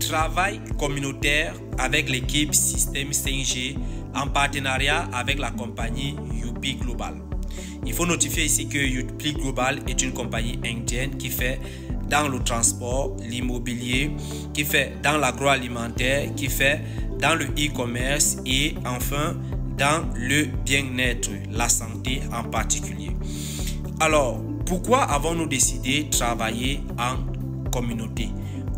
travail communautaire avec l'équipe Système 5G en partenariat avec la compagnie UP Global. Il faut notifier ici que UP Global est une compagnie indienne qui fait dans le transport, l'immobilier, qui fait dans l'agroalimentaire, qui fait dans le e-commerce et enfin dans le bien-être, la santé en particulier. Alors, pourquoi avons-nous décidé de travailler en communauté?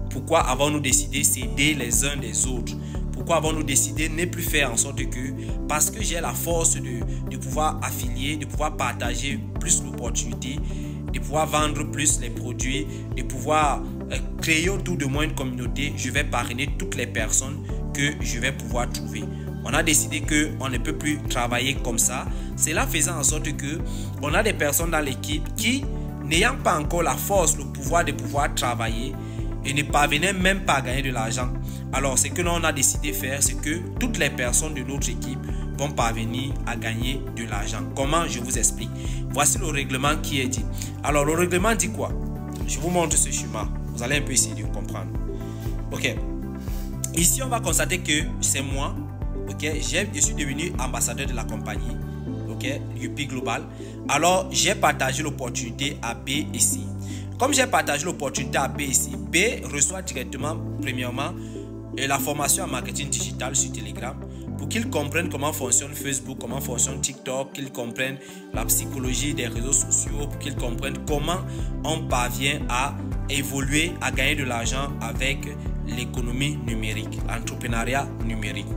Pourquoi avons-nous décidé de s'aider les uns des autres? Pourquoi avons-nous décidé de ne plus faire en sorte que, parce que j'ai la force de pouvoir affilier, de pouvoir partager plus l'opportunité, de pouvoir vendre plus les produits, de pouvoir créer autour de moi une communauté, je vais parrainer toutes les personnes que je vais pouvoir trouver. On a décidé qu'on ne peut plus travailler comme ça. C'est là faisant en sorte que on a des personnes dans l'équipe qui, n'ayant pas encore la force, le pouvoir de pouvoir travailler et ne parvenaient même pas à gagner de l'argent. Alors, ce que l'on a décidé de faire, c'est que toutes les personnes de notre équipe vont parvenir à gagner de l'argent. Comment? Je vous explique. Voici le règlement qui est dit. Alors, le règlement dit quoi? Je vous montre ce schéma. Vous allez un peu essayer de comprendre. Ok. Ici, on va constater que c'est moi. Ok. Je suis devenu ambassadeur de la compagnie. Ok. UP Global. Alors, j'ai partagé l'opportunité à B et C. Comme j'ai partagé l'opportunité à B et C, B reçoit directement, premièrement, la formation en marketing digital sur Telegram pour qu'ils comprennent comment fonctionne Facebook, comment fonctionne TikTok, qu'ils comprennent la psychologie des réseaux sociaux, pour qu'ils comprennent comment on parvient à évoluer, à gagner de l'argent avec l'économie numérique, l'entrepreneuriat numérique.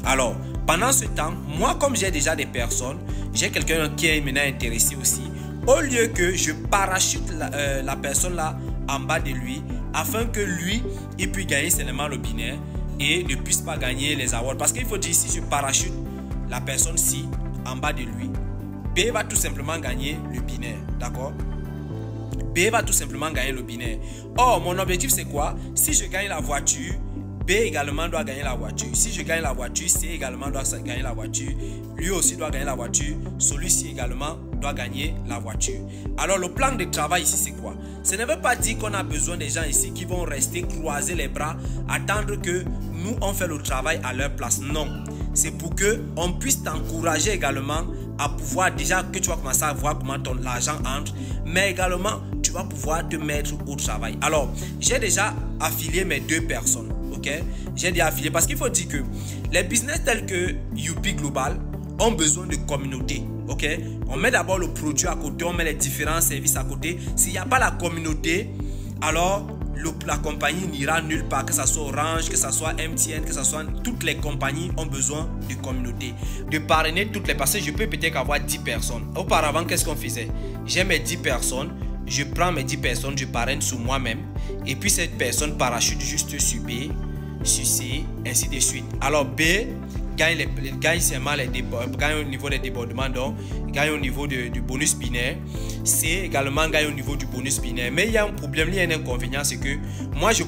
Alors, pendant ce temps, moi, comme j'ai déjà des personnes, j'ai quelqu'un qui est maintenant intéressé aussi. Au lieu que je parachute la personne là en bas de lui, afin que lui, il puisse gagner seulement le binaire et ne puisse pas gagner les awards. Parce qu'il faut dire, si je parachute la personne-ci en bas de lui, B va tout simplement gagner le binaire. D'accord? B va tout simplement gagner le binaire. Or, mon objectif, c'est quoi? Si je gagne la voiture, B également doit gagner la voiture. Si je gagne la voiture, C également doit gagner la voiture. Lui aussi doit gagner la voiture. Celui-ci également doit gagner la voiture. Alors le plan de travail ici c'est quoi? Ça ne veut pas dire qu'on a besoin des gens ici qui vont rester croiser les bras, attendre que nous on fait le travail à leur place. Non, c'est pour que on puisse t'encourager également à pouvoir, déjà que tu vas commencer à voir comment ton argent entre, mais également tu vas pouvoir te mettre au travail. Alors j'ai déjà affilié mes deux personnes. Ok, j'ai déjà affilié parce qu'il faut dire que les business tels que UP Global ont besoin de communauté. Ok, on met d'abord le produit à côté, on met les différents services à côté. S'il n'y a pas la communauté, alors la compagnie n'ira nulle part. Que ce soit Orange, que ce soit MTN, que ce soit toutes les compagnies ont besoin de communauté, de parrainer toutes les personnes. Je peux peut-être avoir 10 personnes. Auparavant, qu'est-ce qu'on faisait? J'ai mes 10 personnes, je prends mes 10 personnes, je parraine sur moi-même et puis cette personne parachute juste sur B, sur C, ainsi de suite. Alors B gagne seulement gagne au niveau des débordements, donc gagne au niveau du bonus binaire. C également gagne au niveau du bonus binaire. Mais il y a un problème, il y a un inconvénient, c'est que moi je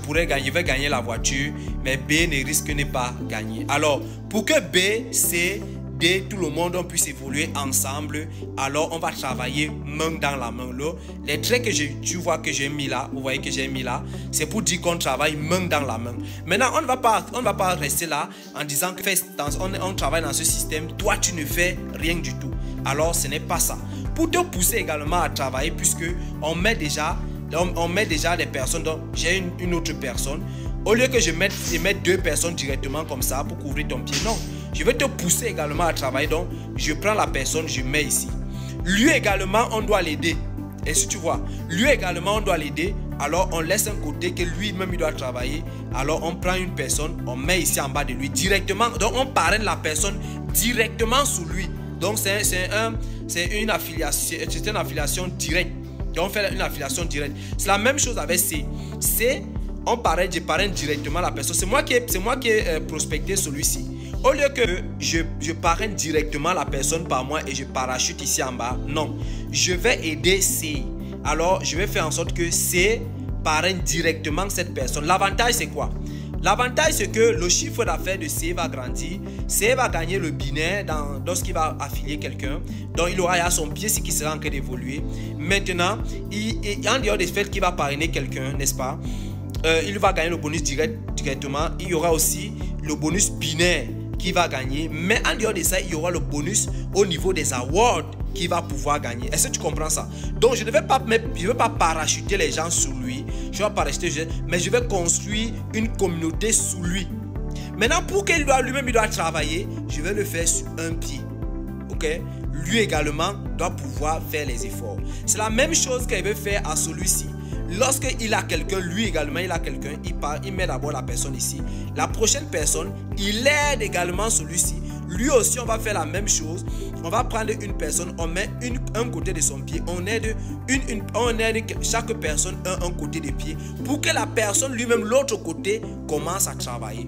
vais gagner la voiture, mais B ne risque de pas gagner. Alors pour que B, C, D, tout le monde on puisse évoluer ensemble, alors on va travailler main dans la main. Là, les traits que tu vois que j'ai mis là, vous voyez que j'ai mis là, c'est pour dire qu'on travaille main dans la main. Maintenant, on ne va pas rester là en disant que on travaille dans ce système, toi tu ne fais rien du tout. Alors ce n'est pas ça. Pour te pousser également à travailler, puisque on met déjà des personnes, donc j'ai une autre personne. Au lieu que je mette deux personnes directement comme ça pour couvrir ton pied, non. Je vais te pousser également à travailler. Donc, je prends la personne, je mets ici. Lui également, on doit l'aider. Et si tu vois, lui également, on doit l'aider. Alors, on laisse un côté que lui-même, il doit travailler. Alors, on prend une personne, on met ici en bas de lui directement. Donc, on parraine la personne directement sous lui. Donc, c'est une affiliation directe. Donc, on fait une affiliation directe. C'est la même chose avec C. C, je parraine directement la personne. C'est moi qui ai prospecté celui-ci. Au lieu que je parraine directement la personne par moi et je parachute ici en bas, non. Je vais aider C. Alors, je vais faire en sorte que C parraine directement cette personne. L'avantage, c'est quoi? L'avantage, c'est que le chiffre d'affaires de C va grandir. C va gagner le binaire lorsqu'il va affilier quelqu'un. Donc, il aura son pied qui sera en train d'évoluer. Maintenant, en dehors des faits qu'il va parrainer quelqu'un, n'est-ce pas? Il va gagner le bonus direct directement. Il y aura aussi le bonus binaire qui va gagner. Mais en dehors de ça, il y aura le bonus au niveau des awards qui va pouvoir gagner. Est-ce que tu comprends ça? Donc, je ne vais pas parachuter les gens sous lui. Je vais pas parachuter, mais je vais construire une communauté sous lui. Maintenant, pour qu'il lui-même il doit travailler, je vais le faire sur un pied. Ok? Lui également doit pouvoir faire les efforts. C'est la même chose qu'il veut faire à celui-ci. Lorsqu'il a quelqu'un, lui également, il a quelqu'un, il met d'abord la personne ici. La prochaine personne, il aide également celui-ci. Lui aussi, on va faire la même chose. On va prendre une personne, on met un côté de son pied. On aide chaque personne un côté des pieds pour que la personne lui-même, l'autre côté, commence à travailler.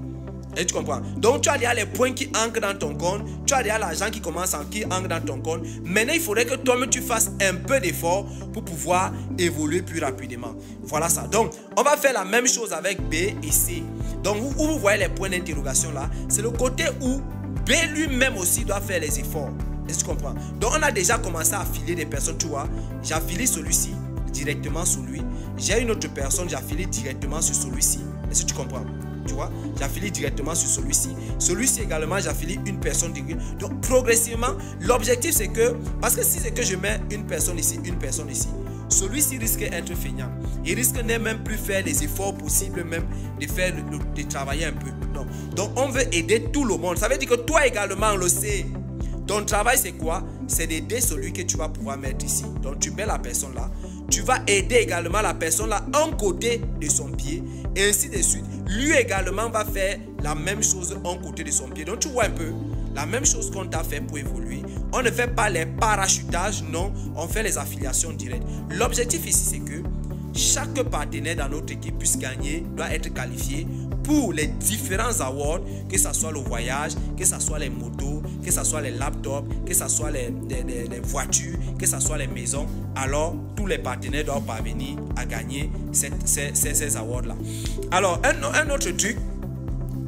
Et tu comprends? Donc tu as déjà les points qui ancrent dans ton compte. Tu as déjà l'argent qui ancre dans ton compte. Maintenant, il faudrait que toi-même tu fasses un peu d'effort pour pouvoir évoluer plus rapidement. Voilà ça. Donc, on va faire la même chose avec B et C. Donc, où vous voyez les points d'interrogation là, c'est le côté où B lui-même aussi doit faire les efforts. Est-ce que tu comprends? Donc, on a déjà commencé à affiler des personnes. Tu vois, j'ai affilé celui-ci directement sur lui. J'ai une autre personne, j'ai affilé directement sur celui-ci. Est-ce que tu comprends? Tu vois, j'affilie directement sur celui-ci. Celui-ci également, j'affilie une personne directe. Donc, progressivement, l'objectif c'est que, parce que si c'est que je mets une personne ici, celui-ci risque d'être feignant. Il risque de même plus faire les efforts possibles, même de travailler un peu. Non. Donc, on veut aider tout le monde. Ça veut dire que toi également, on le sait. Ton travail, c'est quoi? C'est d'aider celui que tu vas pouvoir mettre ici. Donc, tu mets la personne là. Tu vas aider également la personne là, un côté de son pied, et ainsi de suite. Lui également va faire la même chose un côté de son pied. Donc, tu vois un peu la même chose qu'on t'a fait pour évoluer. On ne fait pas les parachutages, non. On fait les affiliations directes. L'objectif ici, c'est que chaque partenaire dans notre équipe puisse gagner, doit être qualifié pour les différents awards, que ce soit le voyage, que ce soit les motos, que ce soit les laptops, que ce soit les voitures, que ce soit les maisons. Alors, tous les partenaires doivent parvenir à gagner ces awards-là. Alors, un autre truc,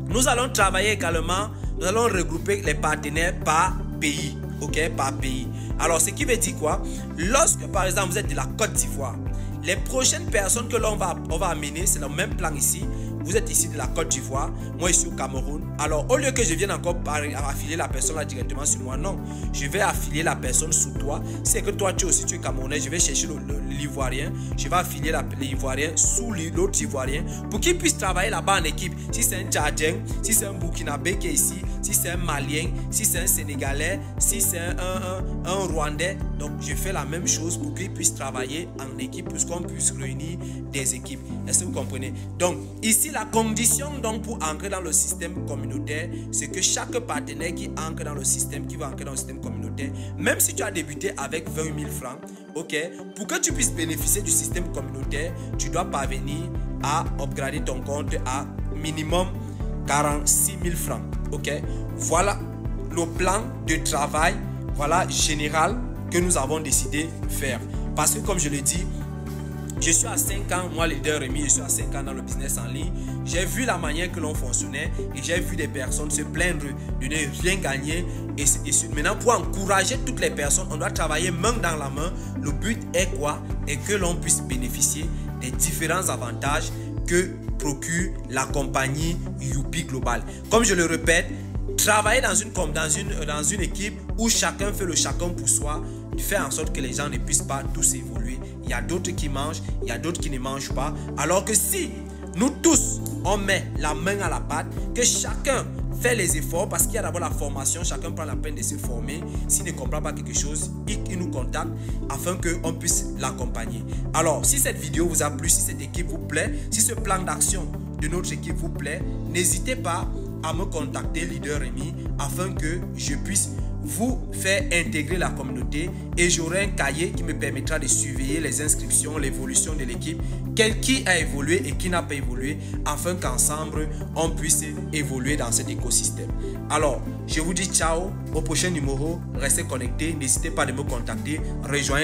nous allons travailler également, nous allons regrouper les partenaires par pays. Ok, par pays. Alors, ce qui veut dire quoi? Lorsque, par exemple, vous êtes de la Côte d'Ivoire, les prochaines personnes que l'on va amener, c'est le même plan ici. Vous êtes ici de la Côte d'Ivoire, moi ici au Cameroun. Alors, au lieu que je vienne encore affilier la personne là directement sur moi, non. Je vais affilier la personne sous toi. C'est que toi, tu es Camerounais, je vais chercher l'Ivoirien. Je vais affilier l'Ivoirien sous l'autre Ivoirien pour qu'il puisse travailler là-bas en équipe. Si c'est un Tchadien, si c'est un Burkinabé qui est ici, si c'est un Malien, si c'est un Sénégalais, si c'est un Rwandais. Donc, je fais la même chose pour qu'ils puissent travailler en équipe, pour qu'on puisse réunir des équipes. Est-ce que vous comprenez? Donc, ici, la condition donc, pour entrer dans le système communautaire, c'est que chaque partenaire qui entre dans le système, qui va entrer dans le système communautaire, même si tu as débuté avec 20 000 francs, ok, pour que tu puisses bénéficier du système communautaire, tu dois parvenir à upgrader ton compte à minimum 46 000 francs. Ok, voilà le plan de travail, voilà général que nous avons décidé de faire. Parce que comme je le dis, je suis à 5 ans, moi leader Rémi, je suis à 5 ans dans le business en ligne. J'ai vu la manière que l'on fonctionnait et j'ai vu des personnes se plaindre de ne rien gagner. Et maintenant, pour encourager toutes les personnes, on doit travailler main dans la main. Le but est quoi? Et que l'on puisse bénéficier des différents avantages que procure la compagnie Youpi Global. Comme je le répète, travailler dans une équipe où chacun fait le chacun pour soi, fait en sorte que les gens ne puissent pas tous évoluer. Il y a d'autres qui mangent, il y a d'autres qui ne mangent pas. Alors que si nous tous, on met la main à la pâte, que chacun fait les efforts, parce qu'il y a d'abord la formation, chacun prend la peine de se former. S'il ne comprend pas quelque chose, il nous contacte afin qu'on puisse l'accompagner. Alors, si cette vidéo vous a plu, si cette équipe vous plaît, si ce plan d'action de notre équipe vous plaît, n'hésitez pas à me contacter, leader Rémi, afin que je puisse vous faire intégrer la communauté et j'aurai un cahier qui me permettra de surveiller les inscriptions, l'évolution de l'équipe, qui a évolué et qui n'a pas évolué, afin qu'ensemble on puisse évoluer dans cet écosystème. Alors, je vous dis ciao, au prochain numéro, restez connectés, n'hésitez pas à me contacter, rejoignez